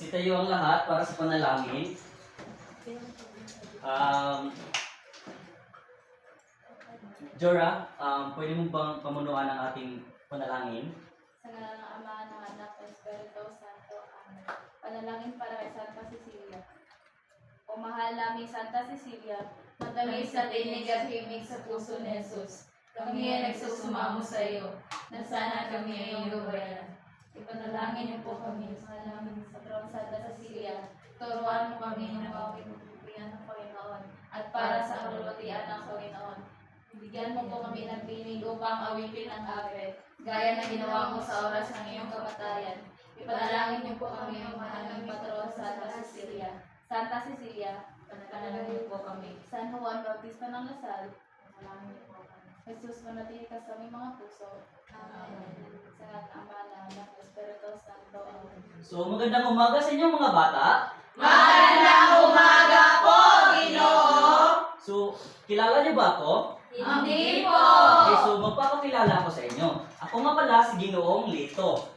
Sitayo ang lahat para sa panalangin. Jora, pwede mo bang pamunuan ang ating panalangin? Sa ngalan ng Ama, ng Anak, ng Espiritu Santo. Amen. Panalangin para kay Santa Cecilia. O mahal namin Santa Cecilia, matamis at inig at himig sa puso ni Jesus. Kami ay nagsusumamo sa iyo, na sana kami ay iyong gabayan. Ipanalangin niyo po kami, mahal namin sa Patron Santa Cecilia. Turuan mo kami na mawin ng Panginoon at para sa kalulutian ng Panginoon. Bigyan mo po kami ng tinig upang awitin ang ave, gaya na ginawa mo sa oras ng iyong kamatayan. Ipanalangin niyo po kami, mahal ng Patron Santa Cecilia. Santa Cecilia, panalangin niyo po kami. San Juan Bautista ng Lasal, panalangin niyo po kami. Jesus, manatili ka sa aming mga puso. Amen. Sa ngalan ng Ama, ng Anak, ng Espiritu Santo. Amen. So, magandang umaga sa inyo mga bata. Magandang umaga po, Ginoo! So, kilala niyo ba ako? Hindi po! Okay, so magpapakilala ako sa inyo. Ako nga pala si Ginoong Lito.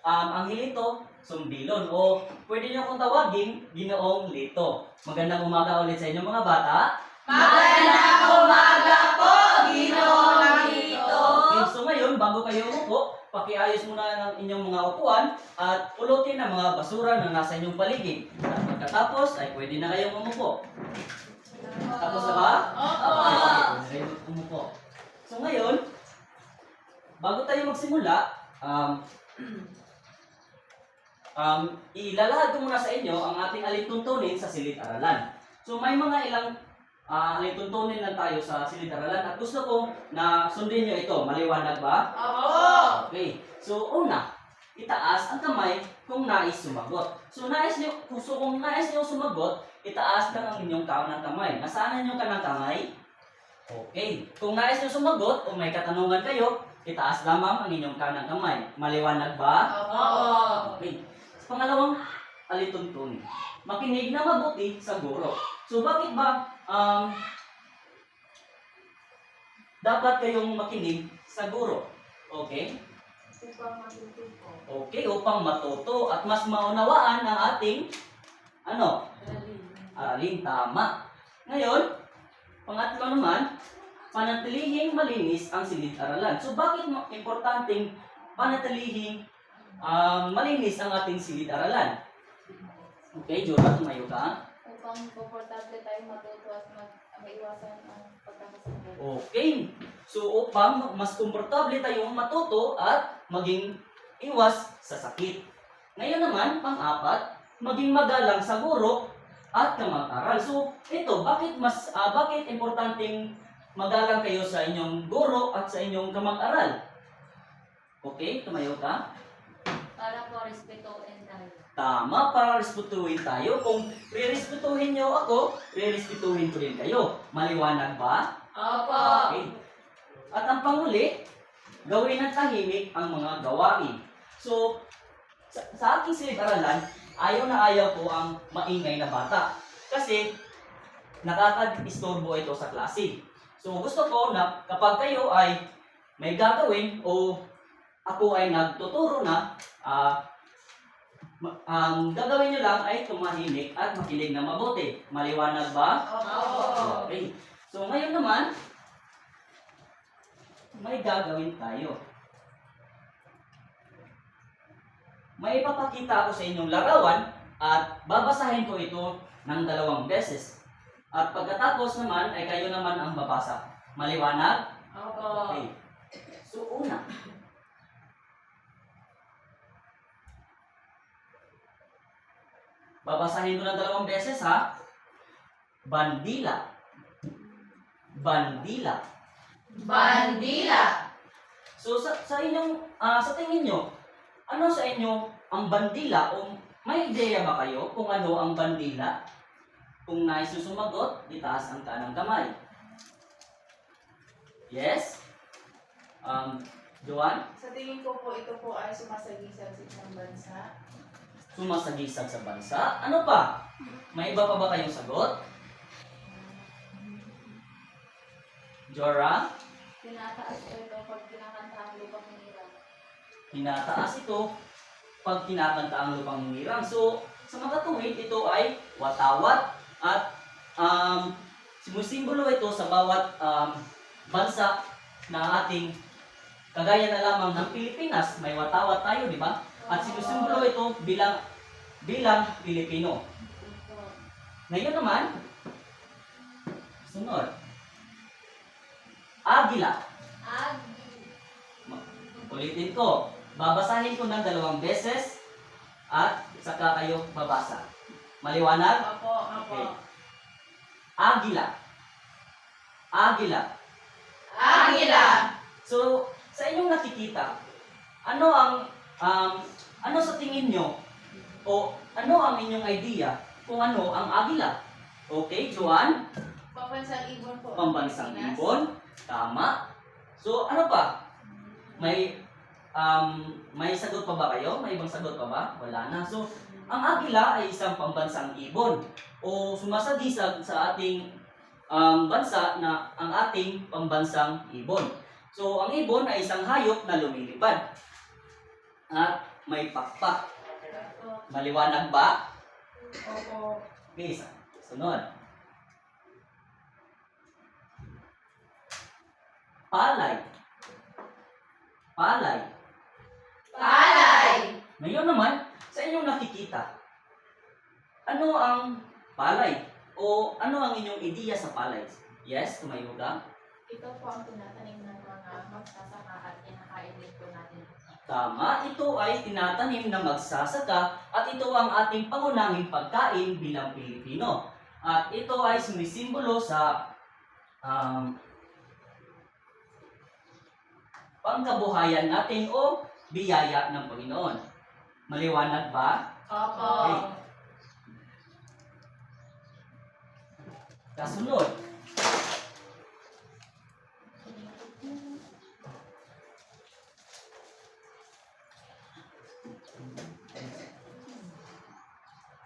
Ang Lito, Sumbilon. O pwede niyo akong tawagin, Ginoong Lito. Magandang umaga ulit sa inyo mga bata. Magandang umaga po, Ginoo Lito! Okay, so ngayon, bago kayo umupo, pakiayos muna ng inyong mga upuan at pulutin ang mga basura na nasa inyong paligid. At pagkatapos, ay pwede na kayong umupo. Tapos na ba? Opo! Okay, pwede kayo umupo. So ngayon, bago tayo magsimula, ilalahad ko muna sa inyo ang ating alituntunin sa silid-aralan. So may mga ilang alituntunin lang tayo sa silid-aralan at gusto ko na sundin nyo ito. Maliwanag ba? Opo! Okay. So una, itaas ang kamay kung nais sumagot. So kung nais nyo sumagot, itaas lang ang inyong kanang kamay. Nasaan ang inyong kanang kamay? Okay. Kung nais nyo sumagot o may katanungan kayo, itaas lamang ang inyong kanang kamay. Maliwanag ba? Opo! Okay. Sa pangalawang alituntunin, makinig na mabuti sa guro. So bakit ba dapat kayong makinig sa guro? Okay? Upang matuto po. Okay, upang matuto at mas maunawaan ang ating aralin. Tama. Ngayon, pangatlo naman, panatilihing malinis ang silid-aralan. So bakit importanteng panatilihing malinis ang ating silid-aralan? Okay, Jura, tumayo ka. Upang komportable tayo matuto at maiwasan ang pagkakasakit. Okay. So upang mas komportable tayong matuto at maging iwas sa sakit. Ngayon naman, pang-apat, maging magalang sa guro at kamag-aral. So ito, bakit importanteng magalang kayo sa inyong guro at sa inyong kamag-aral? Okay, tumayo ka. Para po respetuhin tayo. Tama, para respetuhin tayo. Kung re-respetuhin nyo ako, re-respetuhin ko rin kayo. Maliwanag ba? Opo! Okay. At ang panghuli, gawin ng tahimik ang mga gawain. So, sa aking silid-aralan, ayaw na ayaw ko ang maingay na bata. Kasi, nakaka-istorbo ito sa klase. So, gusto ko na kapag kayo ay may gagawin o ako ay nagtuturo na, ang gagawin nyo lang ay tumahimik at makinig na mabuti. Maliwanag ba? Opo! Okay. So ngayon naman, may gagawin tayo. May ipapakita ako sa inyong larawan at babasahin ko ito ng 2 beses. At pagkatapos naman ay kayo naman ang babasa. Maliwanag? Opo! Okay. So una, babasahin ko ng 2 beses ha. Bandila. Bandila. Bandila! So sa inyong sa tingin nyo, ano sa inyo ang bandila o may ideya ba kayo kung ano ang bandila? Kung nais nyo sumagot, itaas ang kanang kamay. Yes? Joan? Sa tingin ko po, ito po ay sumasagisag sa isang bansa. Sumasagisag sa bansa. Ano pa? May iba pa ba kayong sagot? Jora? Tinataas ko ito pag kinakanta ang lupang hinirang. Tinataas ito pag kinakanta ang lupang hinirang. So, sa makatuwid, ito ay watawat at sumusimbolo ito sa bawat bansa na ating kagaya na lamang ng Pilipinas, may watawat tayo, di ba? At sinusimbolo ito bilang Pilipino. Ngayon naman, sunod. Agila. Ulitin ko. Babasahin ko ng 2 beses at saka kayo babasa. Maliwanag? Opo. Okay. Agila. Agila. Agila. So, sa inyong nakikita, ano sa tingin nyo o ano ang inyong idea kung ano ang agila? Okay, Juan? Pambansang ibon po. Pambansang Pilipinas. ibon. Tama. So, ano pa? May sagot pa ba kayo? May ibang sagot pa ba? Wala na. So, ang agila ay isang pambansang ibon o sumasagisag sa ating bansa na ang ating pambansang ibon. So, ang ibon ay isang hayop na lumilipad at may pakpak. Maliwanag ba? Opo. Okay, sunod. Palay. Palay. Palay. Ngayon naman, sa inyong nakikita, ano ang palay? O ano ang inyong ideya sa palay? Yes, tumayo ka. Ito po ang tinatanim ng mga magsasaka at kinakain din po natin. Tama, ito ay tinatanim na magsasaka at ito ang ating pangunahing pagkain bilang Pilipino. At ito ay sumisimbolo sa pangkabuhayan natin o biyaya ng Panginoon. Maliwanag ba? Opo. Okay. Kasunod.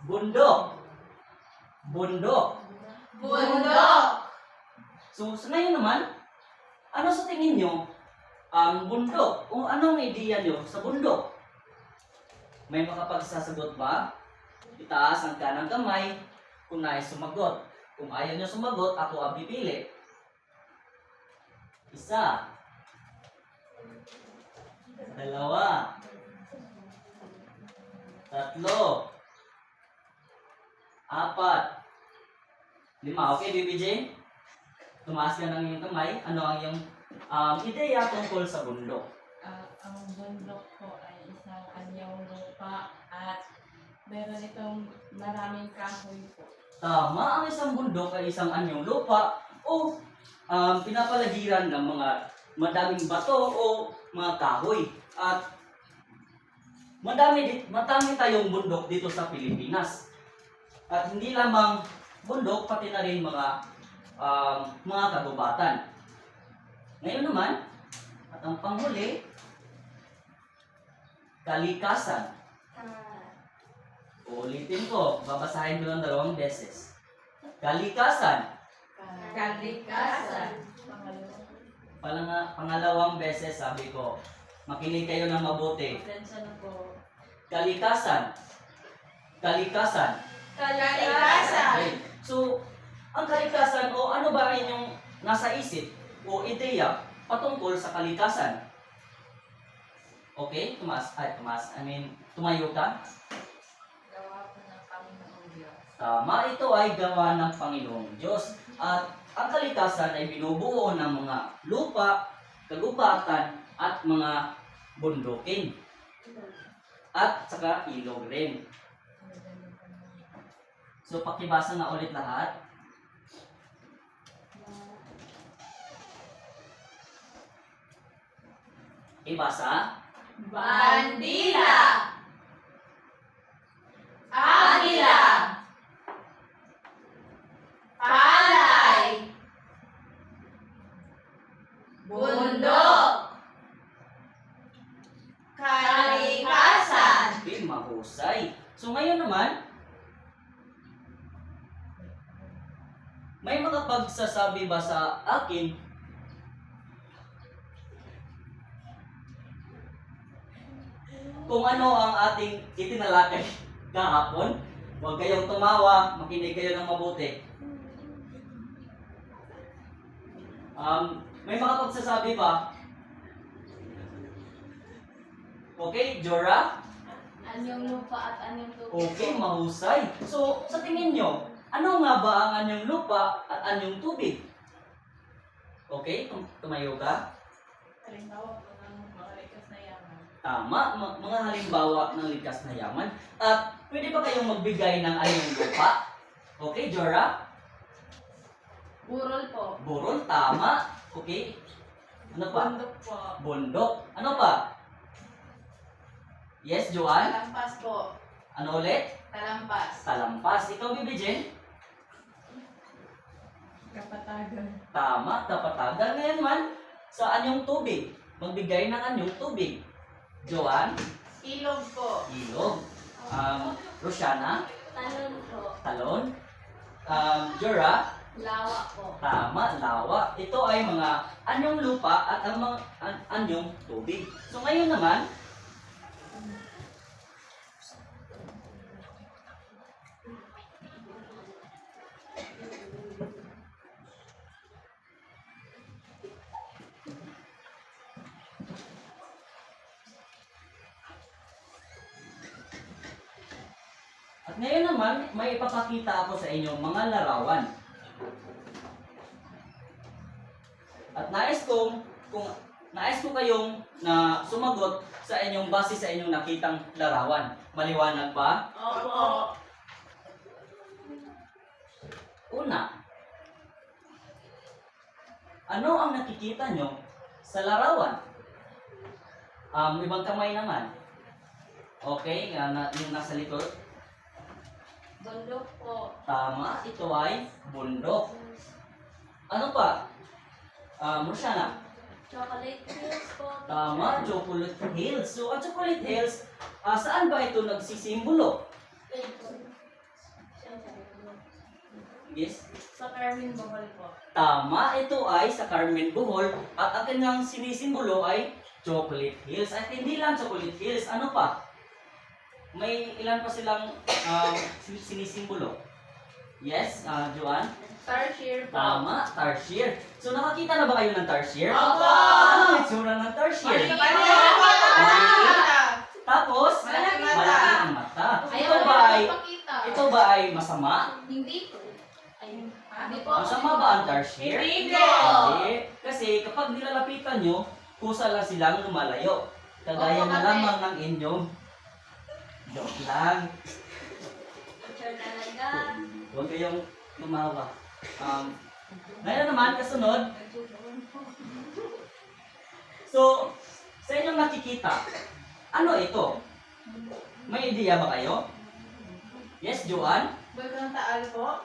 Bundok. Bundok. Bundok. So, sa ngayon naman, ano sa tingin nyo ang bundok? O anong ideya nyo sa bundok? May makapagsasagot ba? Itaas ang kanang kamay kung nais sumagot. Kung ayaw nyo sumagot, ako ang pipili. 1, 2, 3, 4, 5. Okay, Baby Jane? Tumaas ka ng iyong kamay. Ano ang iyong ideya tungkol sa bundok? Ang bundok po ay isang anyong lupa at meron itong maraming kahoy po. Tama, ang isang bundok ay isang anyong lupa o pinapalagiran ng mga madaming bato o mga kahoy. At madami tayong bundok dito sa Pilipinas. At hindi lamang bundok, pati na rin mga kagubatan. Ngayon naman, at ang panghuli, kalikasan. Ulitin ko, babasahin ko ng 2 beses. Kalikasan. Kalikasan. Pangalawang beses sabi ko, makinig kayo ng mabuti. Pasensya na po. Kalikasan. Kalikasan. Kalikasan. Okay. So, ang kalikasan o ano ba inyong nasa isip o ideya patungkol sa kalikasan? Okay, tumayo ka. Gawa po ng Panginoong Diyos. Tama, ito ay gawa ng Panginoong Diyos. At ang kalikasan ay binubuo ng mga lupa, kagubatan, at mga bundukin. At saka ilog rin. So, pakibasa nga ulit lahat. Ibasa. Bandila. Agila. Palay. Bundok. Kalikasan. Okay, mahusay. So, ngayon naman, may makapagsasabi ba sa akin kung ano ang ating itinalakay kahapon? Huwag kayong tumawa, makinig kayo ng mabuti. May makapagsasabi ba? Okay, Jora? Anyong lupa at anyong tubig. Okay, mahusay. So, sa tingin nyo, ano nga ba ang anyong lupa at anyong tubig? Okay, tumayo ka. Halimbawa po ng mga likas na yaman. Tama, mga halimbawa ng likas na yaman. At pwede ba kayong magbigay ng anyong lupa? Okay, Jora? Burol po. Burol, tama. Okay. Ano pa? Bundok po. Bundok. Ano pa? Yes, Joanne? Talampas po. Ano ulit? Talampas. Talampas. Ikaw, Bibi Jen? Kapatagan. Tama, kapatagan. Ngayon man, sa anyong tubig. Magbigay ng anyong tubig. Joanne? Ilog po. Ilog. Rosiana? Talon po. Talon? Jora? Lawa po. Tama, lawa. Ito ay mga anyong lupa at ang mga anyong tubig. So ngayon naman, at ngayon naman, may ipapakita ako sa inyo mga larawan. At nais ko kayong na sumagot sa inyong base sa inyong nakitang larawan. Maliwanag ba? Opo. Una, ano ang nakikita nyo sa larawan? Ibang kamay naman. Okay, yung nasa likod. Bundok po. Tama, ito ay bundok. Ano pa? Rosiana? Chocolate hills po. Tama, Chocolate Hills. So, ang Chocolate Hills, saan ba ito nagsisimbolo? Yes? Sa Carmen Bohol po. Tama, ito ay sa Carmen Bohol at ang kanyang sinisimbolo ay Chocolate Hills. At hindi lang Chocolate Hills, ano pa? May ilan pa silang sinisimbolo? Yes, Joanne? Tarsier po. Tama, tarsier. So nakakita na ba kayo ng tarsier? Opo. Ano ang itsura ng tarsier? Tapos, Malaki mata. malaki ang mata. Ayaw ipakita. Ito ba ay masama? Hindi po. Ay, hindi po. Masama ba ang tarsier? Hindi. Hindi. Kasi kapag nilalapitan nyo, kusa lang silang lumalayo. Kagaya Oo, na kasi- lamang ng inyong joke lang. Picture talaga. Huwag kayong tumawa. Ngayon naman, kasunod. So, sa inyong nakikita, ano ito? May ideya ba kayo? Yes, Joanne? Bulkang Taal po.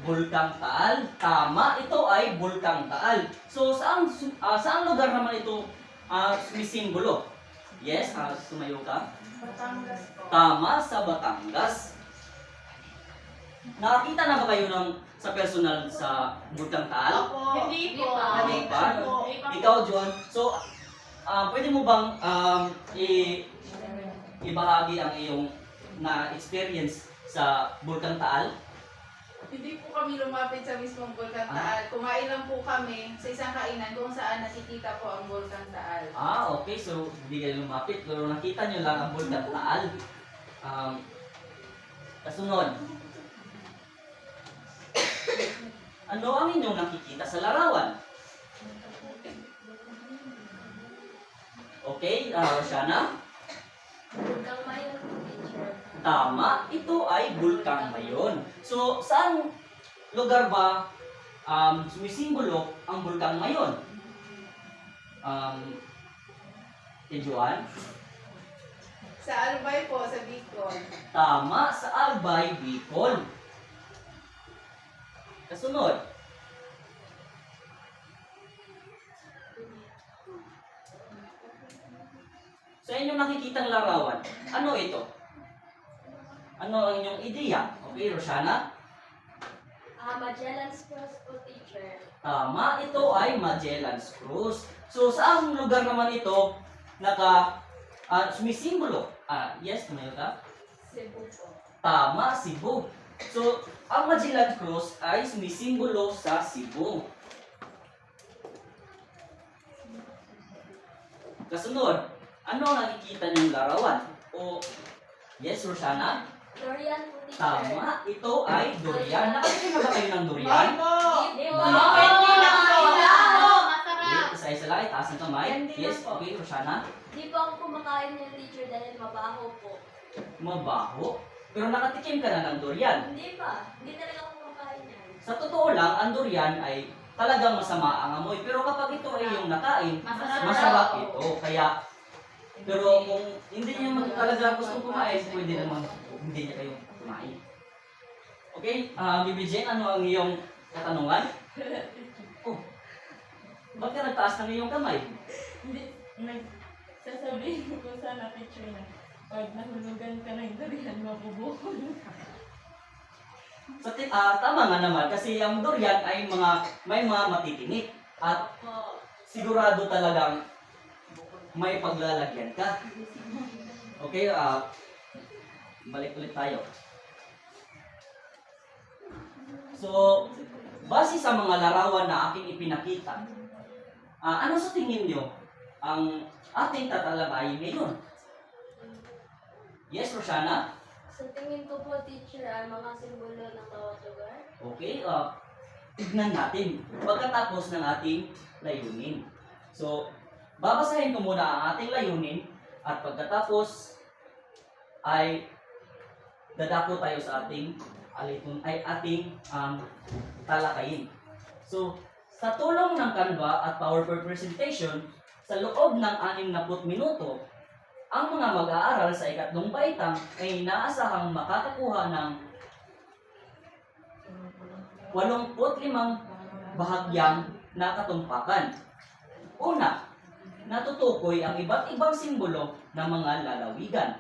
Bulkang Taal. Tama, ito ay Bulkang Taal. So, saan lugar naman ito sumisimbolo? Yes, sumayo ka. Batangas po. Tama, sa Batangas. Nakakita na ba kayo sa personal sa Bulkang Taal? Opo. Hindi po. Ano pa? po. Ikaw, John. So, pwede mo bang ibahagi ang iyong na-experience sa Bulkang Taal? Hindi po kami lumapit sa mismong Bulkang Taal. Kumain lang po kami sa isang kainan kung saan nakikita po ang Bulkang Taal. Okay. So, hindi kayo lumapit. Pero nakita nyo lang ang Bulkang Taal. Kasunod. Ano ang inyong nakikita sa larawan? Okay, Rosiana? Bulkang Mayon po, teacher. Tama, ito ay Bulkang Mayon. So, saan lugar ba sumisimbolo ang Bulkang Mayon? Joanne? Sa Albay po, sa Bicol. Tama, sa Albay, Bicol. Kasunod. Sa inyong nakikitang larawan, ano ito? Ano ang inyong ideya? Okay, Rosiana? Magellan's Cross po, teacher. Tama, ito ay Magellan's Cross. So, saang lugar naman ito sumisimbolo? Yes, tumayo ka? Cebu po. Tama, Cebu. So, ang Magellan Cross ay sumisimbolo sa Cebu. Kasunod, ano ang nakikita niyong larawan? O, yes, Roshana? Durian po, teacher. Tama, ito ay durian. Nakatikim na ba kayo ng durian? Hindi po. Hindi lang po. Okay, isa-isa lang, itaas ang kamay. Hindi Yes, na po. okay, Roshana. Di po ako kumakain ng teacher dahil mabaho po. Mabaho. Pero nakatikim ka na ng durian. Hindi pa. Hindi talaga ako kumakain yan. Sa totoo lang, ang durian ay talagang masama ang amoy. Pero kapag ito ay yung nakain, masarap ito. Kaya, pero kung hindi niya talaga gusto kumain, pwede naman hindi niya kayo kumain. Okay, Bibi Jen, ano ang iyong katanungan? Oh, ba't ka nagtaas ng iyong kamay? Hindi, sasabihin ko sana picture na pag nahulugan ka ng durian, mabubuhol. Tama nga naman kasi ang durian ay may mga matitinik at sigurado talagang may paglalagyan ka. Okay, balik ulit tayo. So, base sa mga larawan na aking ipinakita, ano sa tingin nyo ang ating tatalakayin ngayon? Yes, Roshana? Sa tingin ko po, teacher, ay mga simbolo ng bawat lugar. Okay, tignan natin pagkatapos ng ating layunin. So, babasahin ko muna ang ating layunin at pagkatapos ay dadako tayo sa ating talakayin. So, sa tulong ng Canva at PowerPoint presentation, sa loob ng 60 minuto, ang mga mag-aaral sa ikatlong baitang ay inaasahang makakakuha ng 85 bahagyang na katumpakan. Una, natutukoy ang iba't ibang simbolo ng mga lalawigan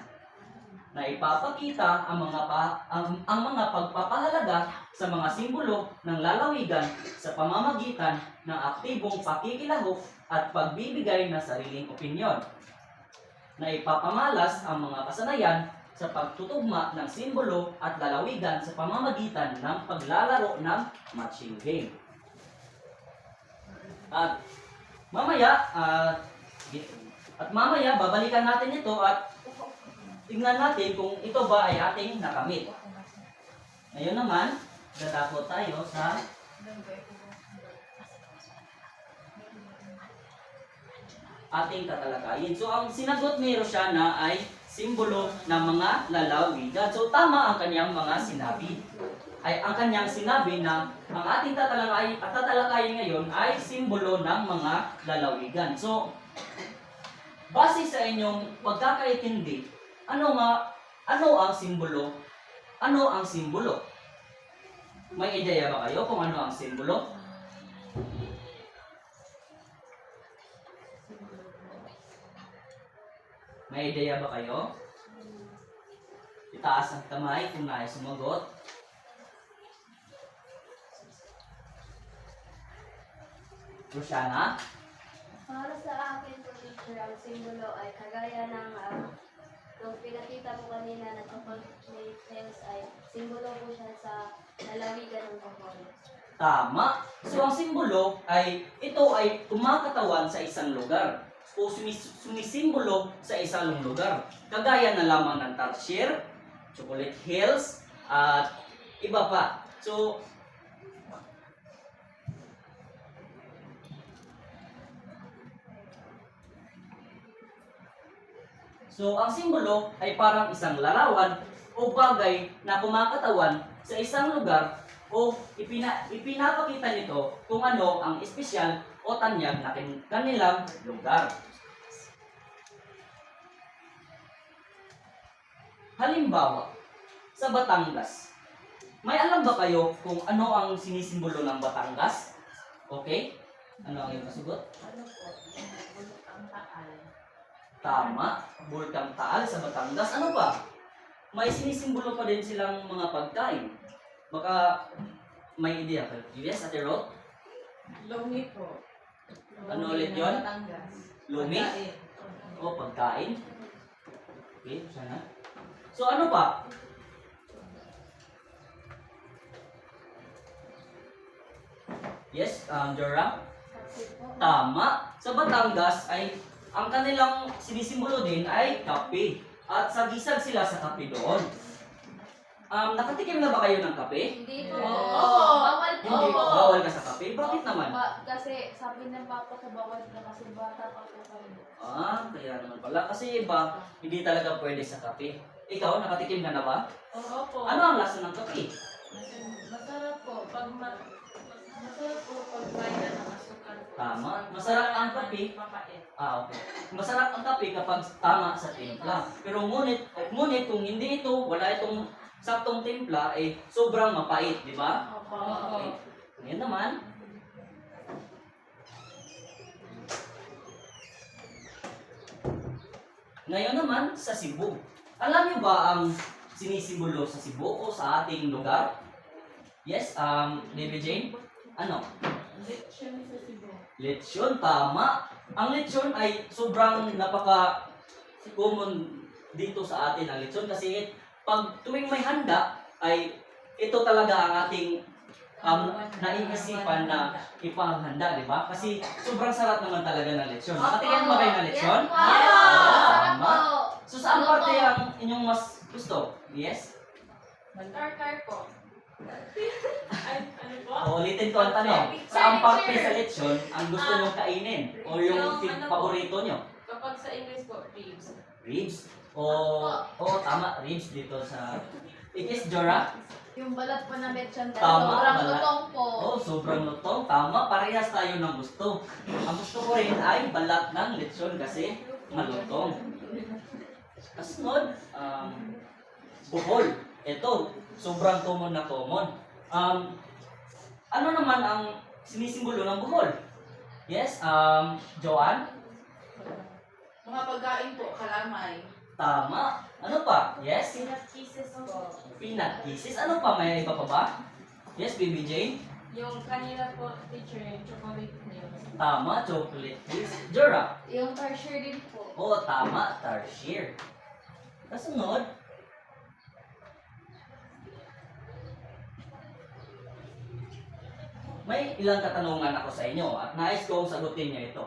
na ipapakita ang mga pagpapahalaga sa mga simbolo ng lalawigan sa pamamagitan ng aktibong pakikilahok at pagbibigay ng sariling opinyon na ipapamalas ang mga kasanayan sa pagtutugma ng simbolo at lalawigan sa pamamagitan ng paglalaro ng matching game. At mamaya babalikan natin ito at tingnan natin kung ito ba ay ating nakamit. Ngayon naman, dadako tayo sa ating tatalakayin. So, ang sinagot ni Roshana ay simbolo ng mga lalawigan. So, tama ang kanyang mga sinabi. Ang kanyang sinabi na ang ating tatalakayin ngayon ay simbolo ng mga lalawigan. So, base sa inyong pagkakaintindi, ano ang simbolo? Ano ang simbolo? May ideya ba kayo kung ano ang simbolo? May ideya ba kayo? Itaas ang kamay kung nais sumagot. Roshana? Para sa akin po, teacher, ang simbolo ay kagaya ng nung pinakita ko kanina na chocolate hills ay simbolo po siya sa lalawigan ng Bacolod. Tama. So ang simbolo ay ito ay kumakatawan sa isang lugar o sumisimbolo sa isang lugar. Kagaya na lamang ng Tarsier, Chocolate Hills, at iba pa. So ang simbolo ay parang isang larawan o bagay na kumakatawan sa isang lugar o ipinapakita nito kung ano ang espesyal o tanyag na kanilang lugar. Halimbawa, sa Batangas. May alam ba kayo kung ano ang sinisimbolo ng Batangas? Okay? Ano ang iyong kasagot? Ano po? Bulok ang taal. Tama, Bulkang Taal sa Batangas. Ano pa? May sinisimbolo pa din silang mga pagkain. Baka may ideya kayo. Yes, Ate Ro? Lumi po. Ano ulit yun? Batangas. Lumi? Pagkain. O pagkain? Okay, sana. So ano pa? Yes, Jora? Kape po. Tama. Sa Batangas ay ang kanilang sinisimbolo din ay kape. At sagisag sila sa kape doon. Nakatikim na ba kayo ng kape? Hindi po. Oo. Bawal po. Hindi. Bawal ka sa kape? Bakit naman? Kasi sabi ng papa ko bawal na kasi bata pa po kami. Kaya naman pala. Kasi iba, hindi talaga pwede sa kape. Ikaw, nakatikim ka na ba? Oo po. Ano ang lasa ng kape? Masarap po. Masarap po pag may ng asukal po. Tama. Masarap ang kape. Mapait. Okay. Masarap ang kape kapag tama sa timpla. Pero ngunit kung hindi ito, wala itong saktong timpla, sobrang mapait, di ba? Opo. Okay. Ngayon naman, sa Cebu. Alam niyo ba ang sinisimbolo sa Cebu o sa ating lugar? Yes, Baby Jane? Ano? Lechon sa Cebu. Lechon, tama. Ang lechon ay sobrang napaka-common dito sa atin ang lechon kasi pag tuwing may handa ay ito talaga ang ating naiisipan na ipaghanda, di ba? Kasi sobrang sarap naman talaga ng lechon. Nakatikim ba kayo ng lechon? Yes, po. Yes. Sarap Tama. po. So saan Ano parte po? ang inyong mas gusto? Yes? Tartar po. Ay, ano po? Ulitin ko ang tanong. Saan parte sa lechon ang gusto nyong kainin? O yung Yung ano po? paborito nyo? Kapag sa English po, ribs. Ribs? Tama. Ribs dito sa... Ikis, Jora? Yung balat po ng lechon dahil Tama, sobrang balat. lutong po. Sobrang lutong. Tama, parehas tayo ng gusto. Ang gusto ko rin ay balat ng lechon kasi malutong. Kasunod, buhol. Ito, sobrang common na common. Ano naman ang sinisimbolo ng buhol? Yes, Joanne? Mga pagkain po, kalamay. Tama. Ano pa? Yes? Peanut kisses po. Peanut kisses. Ano pa? May iba pa ba? Yes, Baby Jane? Yung kanina po, teacher, yung chocolate milk. Tama, chocolate kiss. Jura? Yung tarsier din po. Tama, tarsier. Kasunod, may ilang katanungan ako sa inyo at nais kong sagutin niyo ito.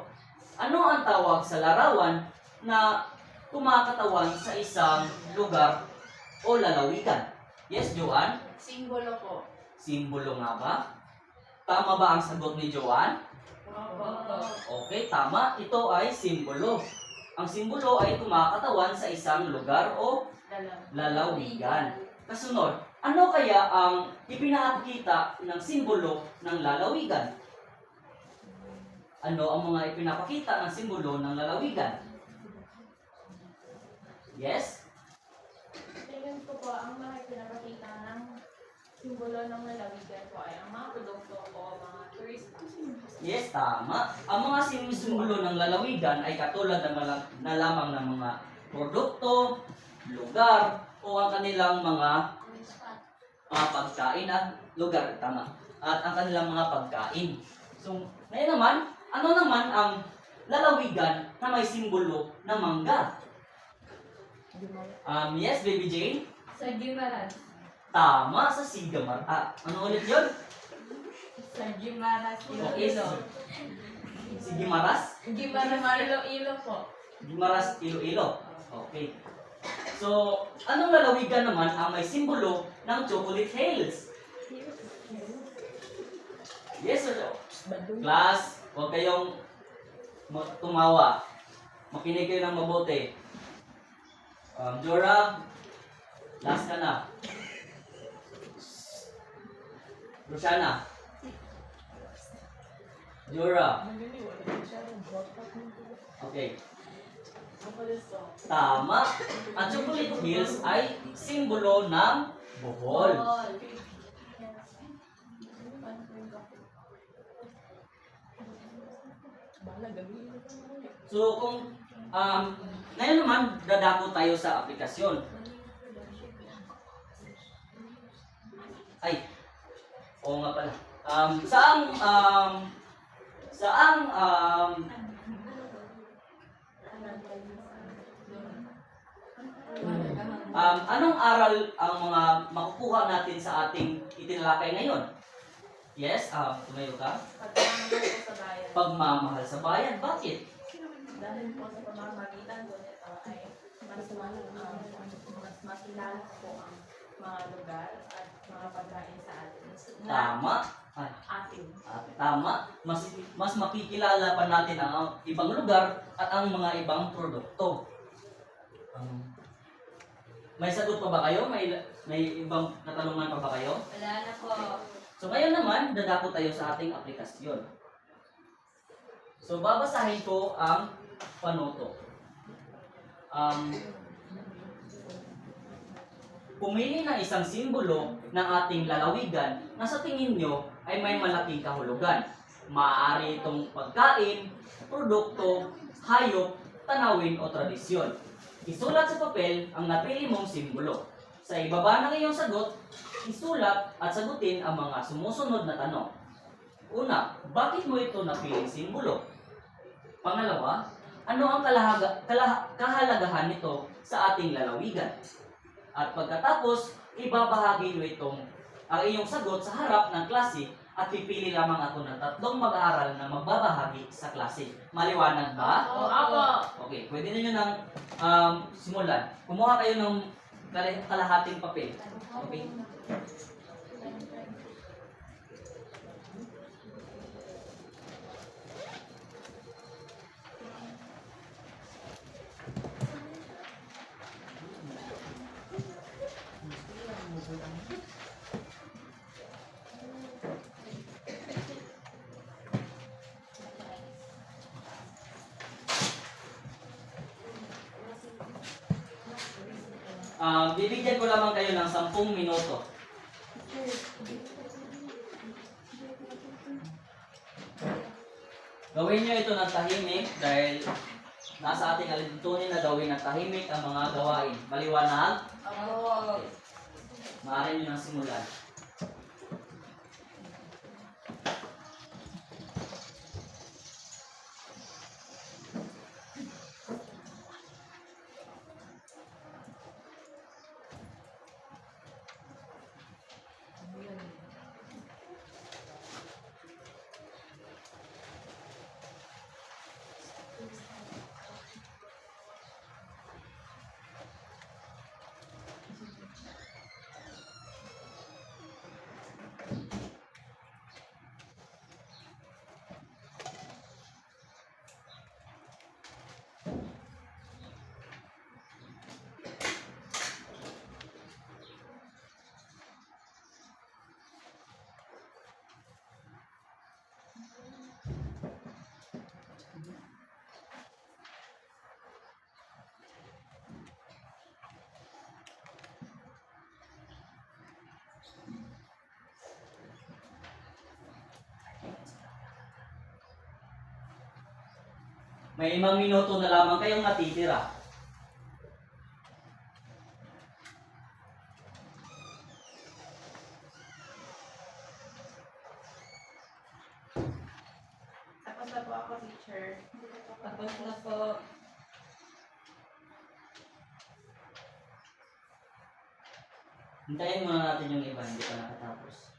Ano ang tawag sa larawan na kumakatawan sa isang lugar o lalawigan? Yes, Joanne? Simbolo po. Simbolo nga ba? Tama ba ang sagot ni Joanne? Opo. Okay, tama. Ito ay simbolo. Ang simbolo ay kumakatawan sa isang lugar o lalawigan. Kasunod, ano kaya ang ipinapakita ng simbolo ng lalawigan? Ano ang mga ipinapakita ng simbolo ng lalawigan? Yes? Tingin ko po, ang mga pinapakita ng simbolo ng lalawigan po ay ang mga produkto o mga turista. Yes, tama. Ang mga simbolo ng lalawigan ay katulad na lamang ng mga produkto, lugar, o ang kanilang mga pagkain at lugar, tama. At ang kanilang mga pagkain. So, ngayon naman, ano naman ang lalawigan na may simbolo ng mangga? Yes, Baby Jane? Sa Gimaras. Tama, sa Sigamar. Ano ulit yun? Sa Gimaras, Okay, Iloilo. si Gimaras? Gimaras, Iloilo po. Gimaras, Iloilo. Okay. So, anong lalawigan naman ang may simbolo ng Chocolate Hills? Yes or no? Class, huwag kayong tumawa. Makinig kayo ng mabuti. Jora, last ka na. Rosana. Jora. Okay. Tama. Ang Chocolate Hills ay simbolo ng Bohol. So kung ngayon naman dadako tayo sa aplikasyon. Ay. Oo nga pala. Anong aral ang mga makukuha natin sa ating itinalakay ngayon? Yes, tumayo ka. Pagmamahal po sa bayan. Pagmamahal sa bayan. Bakit? Dahil po sa pamamagitan ko nito ay mas makilala po ang mga lugar at mga pagkain sa atin. Tama. Ay, Atin. tama. Mas makikilala pa natin ang ibang lugar at ang mga ibang produkto. May sagot pa ba kayo? May ibang katanungan pa ba kayo? Wala na po. So ngayon naman, dadako tayo sa ating aplikasyon. So babasahin ko ang panuto. Pumili ng isang simbolo ng ating lalawigan na sa tingin nyo ay may malaking kahulugan. Maaari itong pagkain, produkto, hayop, tanawin o tradisyon. Isulat sa papel ang napili mong simbolo. Sa ibaba ng iyong sagot, isulat at sagutin ang mga sumusunod na tanong. Una, bakit mo ito napiling simbolo? Pangalawa, ano ang kahalagahan nito sa ating lalawigan? At pagkatapos, ibabahagi mo ang iyong sagot sa harap ng klase at pipili lamang ako ng 3 mag-aaral na magbabahagi sa klase. Maliwanag ba? Opo. Okay, pwede ninyo nang simulan. Kumuha kayo ng kalahating papel. Okay? Bibigyan ko lamang kayo ng 10 minuto. Gawin nyo ito ng tahimik dahil nasa ating alituntunin na gawin ng tahimik ang mga gawain. Maliwanag? Opo. Maaari nyo nang simulan. May 5 minuto na lamang kayong natitira. Tapos na po ako, teacher. Tapos na po. Hintayin muna natin yung iba, hindi pa nakatapos.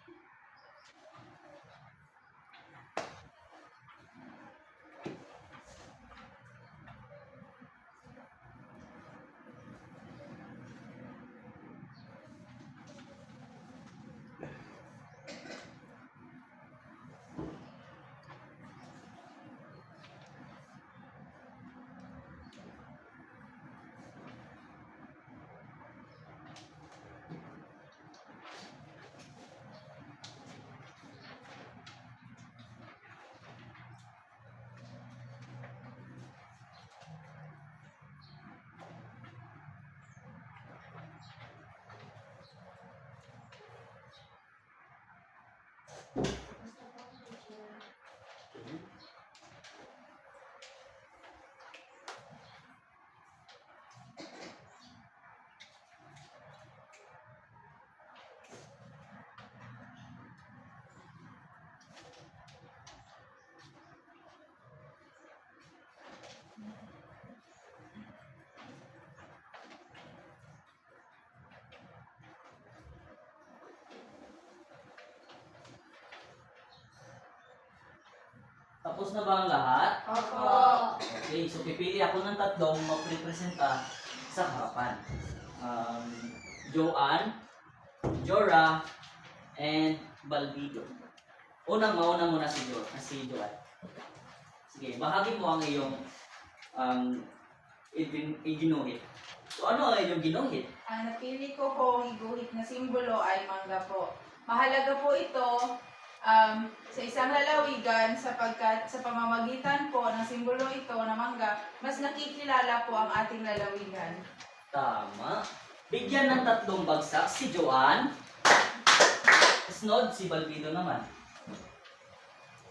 Tapos na ba ang lahat? Opo. Okay, so pipili ako ng tatlong maprepresenta sa harapan. Joanne, Jora, and Balbido. Mauna muna si Joanne. Sige, bahagi mo ang iyong iginuhit. So ano ang iyong ginuhit? Ang napili ko pong iguhit na simbolo ay mangga po. Mahalaga po ito sa isang lalawigan sapagkat sa pamamagitan po ng simbolo ito na mangga, mas nakikilala po ang ating lalawigan. Tama. Bigyan ng tatlong bagsak si Joanne. Sunod si Balbido naman.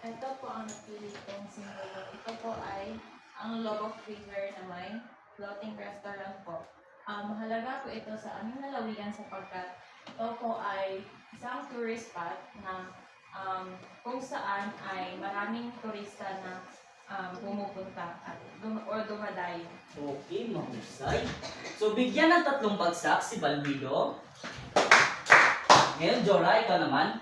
Ito po ang napili kong simbolo. Ito po ay ang logo figure na may floating restaurant po. Mahalaga po ito sa aming lalawigan sapagkat ito po ay isang tourist spot na kung saan ay maraming turista na pumupunta at dumadayo. Okay, mahusay. So bigyan ng tatlong bagsak si Balbido. Ngayon, Jora, ikaw naman.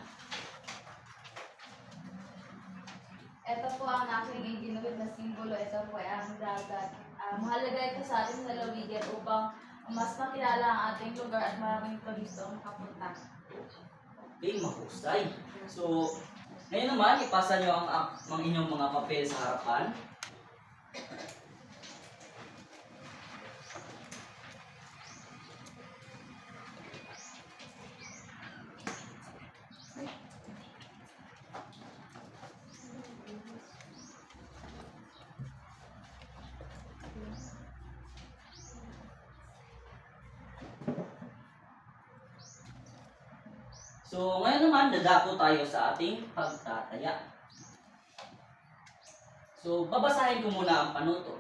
Ito po ang aking ginuhit na simbolo. Ito po ay ang dagat. Mahalaga ito sa ating lalawigan upang mas makilala ang ating lugar at maraming turista ang makapunta. Okay, mahusay. So, ngayon naman, ipasa nyo ang inyong mga papel sa harapan. So, ngayon naman, dadako tayo sa ating pagtataya. So, babasahin ko muna ang panuto.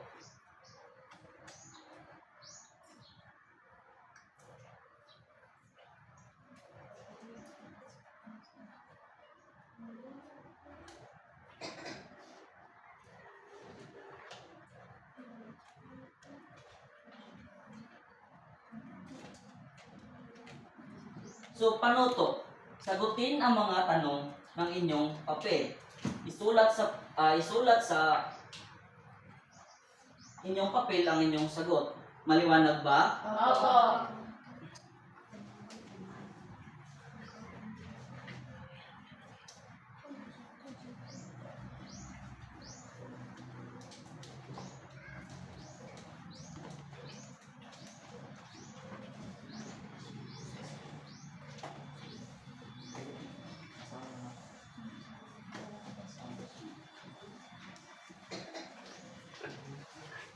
So, panuto. Sagutin ang mga tanong ng inyong papel. Isulat sa inyong papel ang inyong sagot. Maliwanag ba? Opo.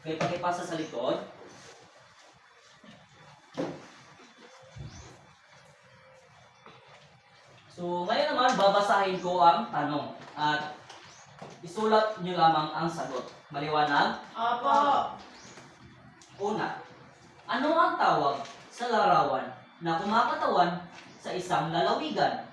Okay, pakipasa sa likod. So, ngayon naman, babasahin ko ang tanong. At isulat nyo lamang ang sagot. Maliwanag? Opo. Una, ano ang tawag sa larawan na kumakatawan sa isang lalawigan?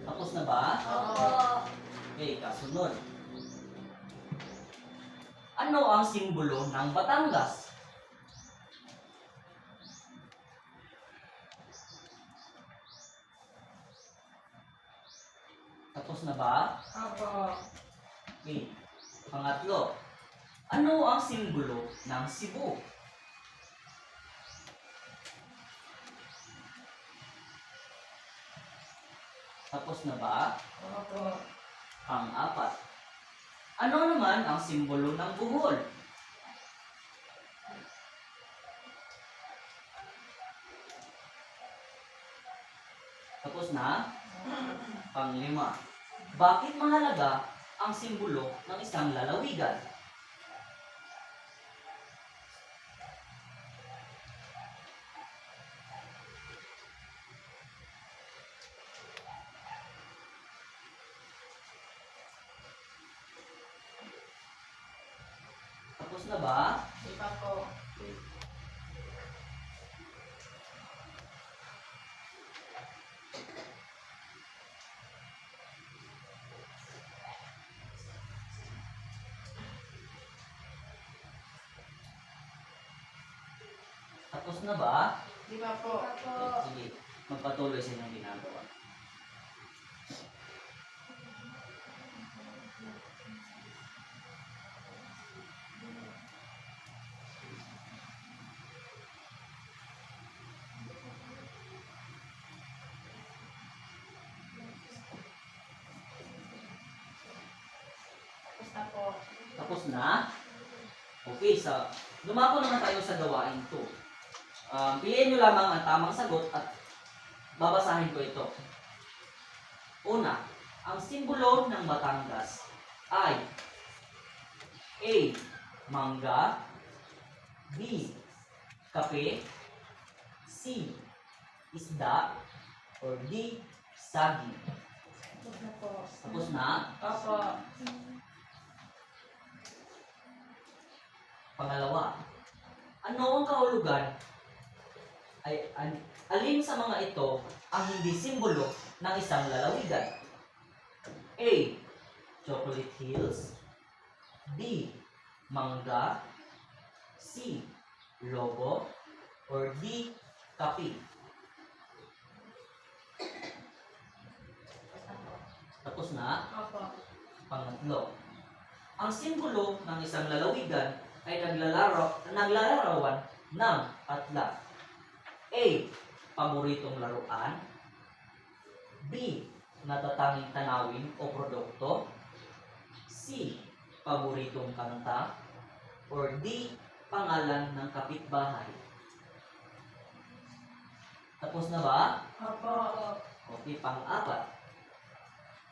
Tapos na ba? Opo. Okay, kasunod. Ano ang simbolo ng Batangas? Tapos na ba? Opo. Okay. Pangatlo. Ano ang simbolo ng Cebu? Tapos na ba? Opo. Pang-apat. Ano naman ang simbolo ng Bohol? Tapos na? Pang-lima. Bakit mahalaga ang simbolo ng isang lalawigan? Tapos na ba? Di pa po. Tapos na ba? Di ba po? Opo. Sige, magpatuloy sa inyong ginagawa. Tapos na po. Tapos na? Okay, dumako naman tayo sa gawain 2. Piliin nyo lamang ang tamang sagot at babasahin ko ito. Una, ang simbolo ng Batangas ay A. Mangga, B. Kape, C. Isda, or D. Saging. Tapos na po. Tapos na? Opo. Pangalawa, ano ang kahulugan alin sa mga ito ang hindi simbolo ng isang lalawigan? A. Chocolate Hills, B. Mangga, C. Lobo, or D. Kape. Tapos na po. Tapos na? Opo. Pangatlo, ang simbolo ng isang lalawigan ay naglalarawan ng tatla. A. Paboritong laruan, B. Natatanging tanawin o produkto, C. Paboritong kanta, or D. Pangalan ng kapitbahay. Tapos na ba? Opo. Okay, pang-apat.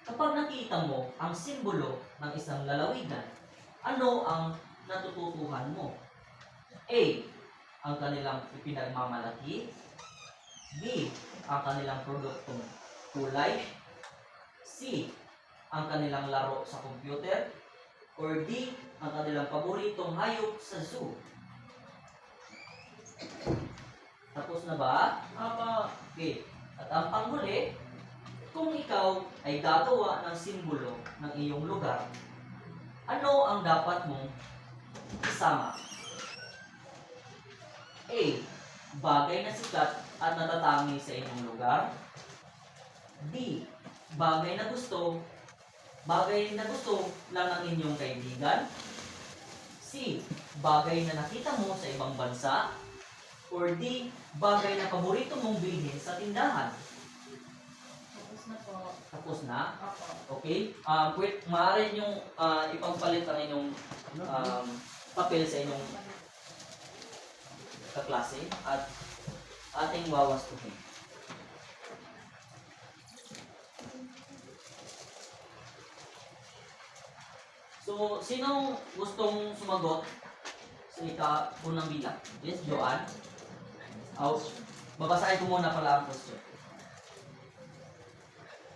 Kapag nakita mo ang simbolo ng isang lalawigan, ano ang natututuhan mo? A. Ang kanilang ipinagmamalaki, B. Ang kanilang produktong kulay, C. Ang kanilang laro sa computer, or D. Ang kanilang paboritong hayop sa zoo. Tapos na ba? Opo. Okay. At ang panghuli, kung ikaw ay gagawa ng simbolo ng iyong lugar, ano ang dapat mong isama? A. Bagay na sikat at natatangi sa inyong lugar. B. Bagay na gusto lang ng inyong kaibigan. C. Bagay na nakita mo sa ibang bansa. Or D. Bagay na paborito mong bilhin sa tindahan. Tapos na po. Tapos na? Opo. Okay? Maaari niyong ipagpalit ang inyong papel sa inyong kaklase at ating wawastuhin. So, sinong gustong sumagot sa unang bilang? Yes, Joanne? Babasahin ko muna pala ang question.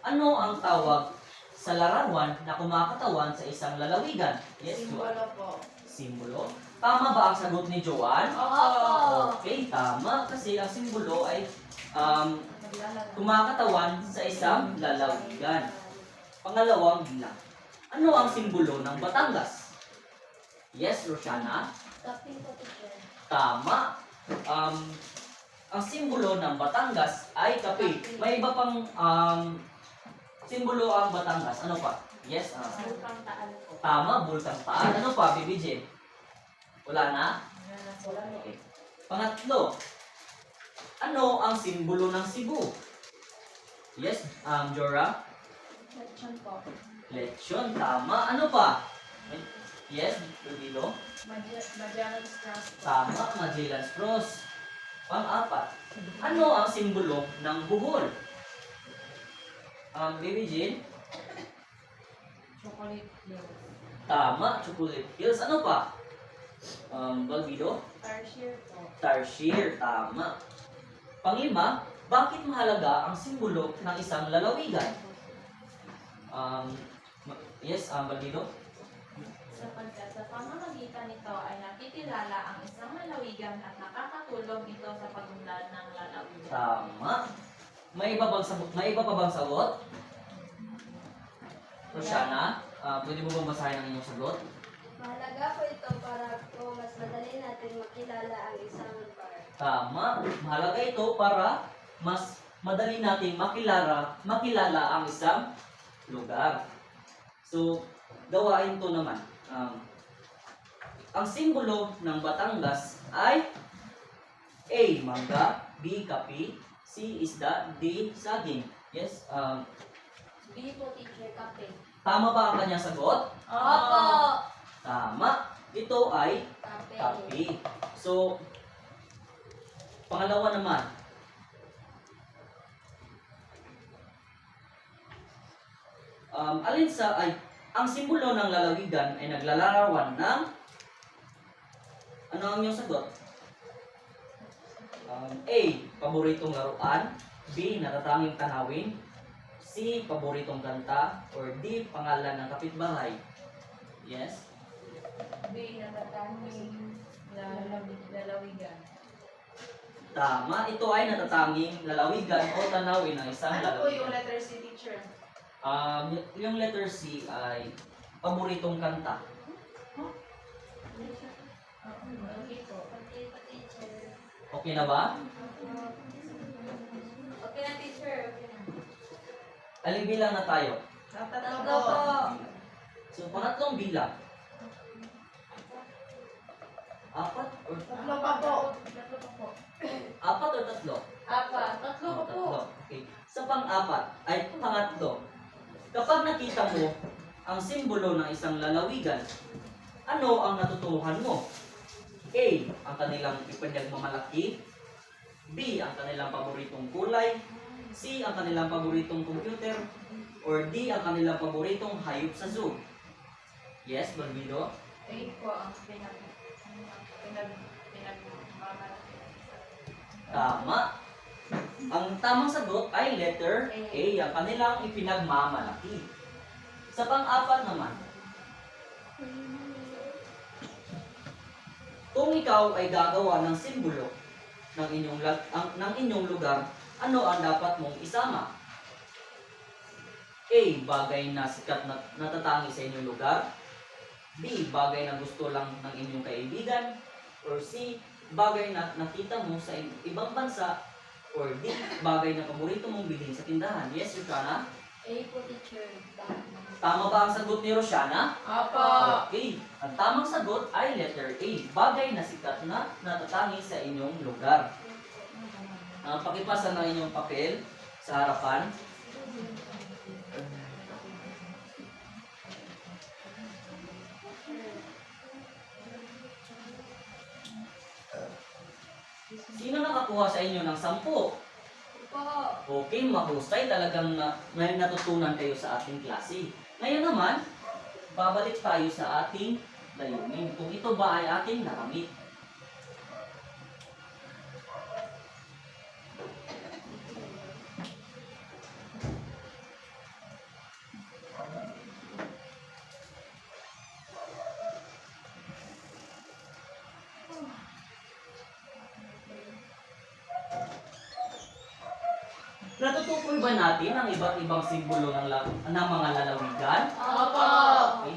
Ano ang tawag sa larawan na kumakatawan sa isang lalawigan? Yes, Joanne. Simbolo po. Simbolo. Tama ba ang sagot ni Joanne? Opo. Okay, tama. Kasi ang simbolo ay Maglalaro. kumakatawan sa isang lalawigan. Pangalawang bilang. Ano ang simbolo ng Batangas? Yes, Rosana. Kaping po, teacher. Tama. Ang simbolo ng Batangas ay kape. May iba pang simbolo ang Batangas. Ano pa? Yes. Bukang taan po. Tama, Bulkang Taal. Ano pa, Bibi Jen? Wala na? Wala na. Okay. Pangatlo, ano ang simbolo ng Cebu? Yes, Jora? Lechon po. Lechon, tama. Ano pa? Yes, Rodilo? Magellan's Cross po. Tama, Magellan's Cross. Pang-apat, ano ang simbolo ng Bohol? Baby Jean? Chocolate Hills. Tama, Chocolate Hills. Ano pa? Balbido? Tarsier po. Tarsier, tama. Panglima, bakit mahalaga ang simbolo ng isang lalawigan? Yes, Balbido? Sapagkat sa pamamagitan nito ay nakikilala ang isang lalawigan at nakakatulong ito sa pagunlad ng lalawigan. Tama. May iba pa bang sagot? Rosana, pwede mo bang basahin ang inyong sagot? Mahalaga po ito para po mas madali natin makilala ang isang lugar. Tama. Mahalaga ito para mas madali nating makilala ang isang lugar. So, gawain to naman. Ang simbolo ng Batangas ay A. Mangga, B. Kapi, C. Isda, D. Saging. Yes? B po, teacher, kape. Tama ba ang kanyang sagot? Opo. Tama. Ito ay Kape. Kapi. So, pangalawa naman. Ang simbolo ng lalawigan ay naglalarawan ng ano ang iyong sagot? A. Paboritong laruan, B. Natatanging tanawin, C. Paboritong kanta, or D. Pangalan ng kapitbahay. Yes? B, natatanging lalawigan. Tama. Ito ay natatanging lalawigan o tanawin ng isang Ano po yung lalawigan. letter C, teacher? Yung letter C ay paboritong kanta. Okay po. Okay po, teacher. Okay na ba? Okay na, teacher. Okay na. Aling bilang na tayo? Tatlo Tatlo po. So, pangatlong bilang. Apat or Tatlo pa po. apat or tatlo? Apat. Tatlo Oh, po po. tatlo. Okay. Sa pang-apat ay pangatlo. Kapag nakita mo ang simbolo ng isang lalawigan, ano ang natutuhan mo? A. Ang kanilang ipinagmamalaki. B. Ang kanilang paboritong kulay. C. Ang kanilang paboritong computer. Or D. Ang kanilang paboritong hayop sa zoo. Yes, Balbido? A po ang pinagmamalaki. Tama. Ang tamang sagot ay letter A. Ang kanilang ipinagmamalaki. Sa pang-apat naman, kung ikaw ay gagawa ng simbolo ng inyong lugar, ano ang dapat mong isama? A. Bagay na sikat na natatangi sa inyong lugar. B. Bagay na gusto lang ng inyong kaibigan. Or C. Bagay na nakita mo sa ibang bansa. Or D. Bagay na paborito mong bilhin sa tindahan. Yes, Rosana? A po, teacher. Tama ba ang sagot ni Rosana? Opo. Okay. Ang tamang sagot ay letter A. Bagay na sikat na natatangi sa inyong lugar. Pakipasa ng inyong papel sa harapan. Sino nakakuha sa inyo ng 10? Po. Okay, mahusay. Talagang may natutunan kayo sa ating klase. Ngayon naman, babalik tayo sa ating layunin. Kung ito ba ay ating nakamit. Natutukoy ba natin ang iba't ibang simbolo ng mga lalawigan? Opo. Okay.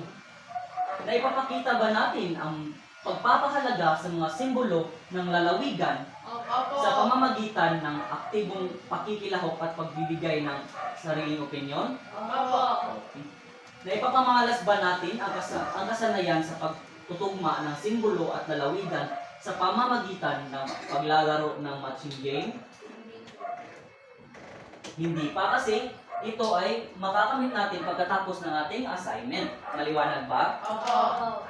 Naipapakita ba natin ang pagpapahalaga sa mga simbolo ng lalawigan Opo. sa pamamagitan ng aktibong pakikilahok at pagbibigay ng sariling opinyon? Opo. Okay. Naipapamalas ba natin ang kasanayan sa pagtutugma ng simbolo at lalawigan sa pamamagitan ng paglalaro ng matching game? Hindi pa, kasi ito ay makakamit natin pagkatapos ng ating assignment. Maliwanag ba? Opo.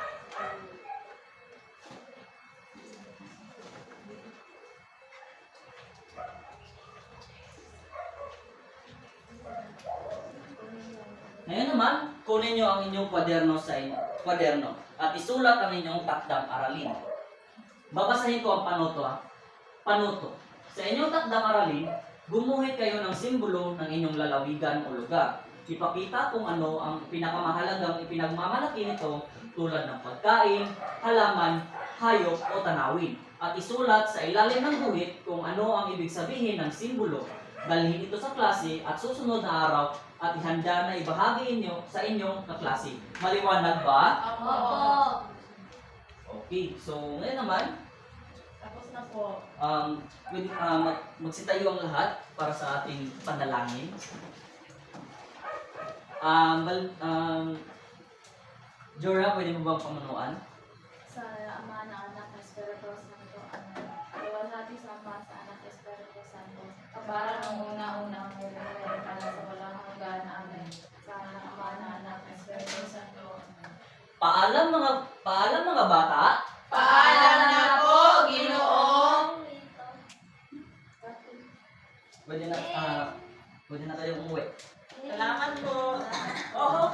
Ngayon naman, kunin nyo ang inyong kwaderno at isulat ang inyong takdang aralin. Babasahin ko ang panuto. Panuto. Sa inyong takdang aralin, gumuhit kayo ng simbolo ng inyong lalawigan o lugar. Ipakita kung ano ang pinakamahalagang ipinagmamalaki nito, tulad ng pagkain, halaman, hayop o tanawin. At isulat sa ilalim ng guhit kung ano ang ibig sabihin ng simbolo dalhin ito sa klase at susunod na araw at ihanda na ibahagi inyo sa inyong kaklase. Maliwanag ba? Opo. Okay, so ngayon naman, Tapos na po. magsitayo ang lahat para sa ating panalangin. Jora, pwede mo bang pamanuan? Sa Ama na Anak na Espiritu Santo. Amen. Iwalhati sa Ama sa Anak na Espiritu Santo. Kabaran ng una-unang ngayon para sa walang hanggan. Amen. Sa Ama na Anak na Espiritu Santo. Amen. Paalam mga bata. Paalam na po, Ginoong. Pwede na kayong umuwi. Salamat po.